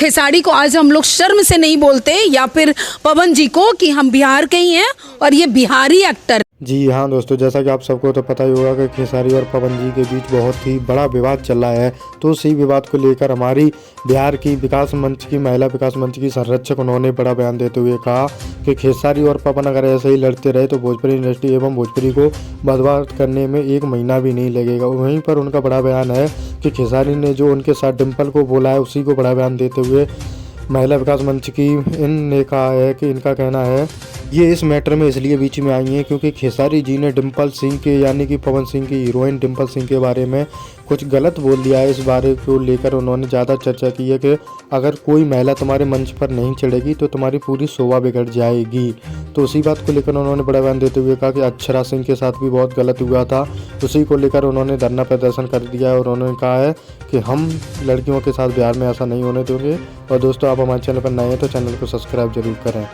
खेसारी को आज हम लोग शर्म से नहीं बोलते, या फिर पवन जी को, कि हम बिहार के ही हैं और ये बिहारी एक्टर। जी हाँ दोस्तों, जैसा कि आप सबको तो पता ही होगा कि खेसारी और पवन जी के बीच बहुत ही बड़ा विवाद चल रहा है। तो उसी विवाद को लेकर हमारी बिहार की विकास मंच की महिला विकास मंच की संरक्षक उन्होंने बड़ा बयान देते हुए कहा कि खेसारी और पवन अगर ऐसे ही लड़ते रहे तो भोजपुरी इंडस्ट्री एवं भोजपुरी को बर्बाद करने में 1 महीना भी नहीं लगेगा। वहीं पर उनका बड़ा बयान है कि खेसारी ने जो उनके साथ डिम्पल को बोला है उसी को बड़ा बयान देते हुए महिला विकास मंच की इनने कहा है कि इनका कहना है ये इस मैटर में इसलिए बीच में आई हैं क्योंकि खेसारी जी ने डिम्पल सिंह के यानी कि पवन सिंह की हीरोइन डिम्पल सिंह के बारे में कुछ गलत बोल दिया है। इस बारे को लेकर उन्होंने ज़्यादा चर्चा की है कि अगर कोई महिला तुम्हारे मंच पर नहीं चढ़ेगी तो तुम्हारी पूरी शोभा बिगड़ जाएगी। तो उसी बात को लेकर उन्होंने बड़ा बयान देते हुए कहा कि अक्षरा सिंह के साथ भी बहुत गलत हुआ था। उसी को लेकर उन्होंने धरना प्रदर्शन कर दिया है और उन्होंने कहा है कि हम लड़कियों के साथ बिहार में ऐसा नहीं होने देंगे। और दोस्तों, आप हमारे चैनल पर नए हैं तो चैनल को सब्सक्राइब जरूर करें।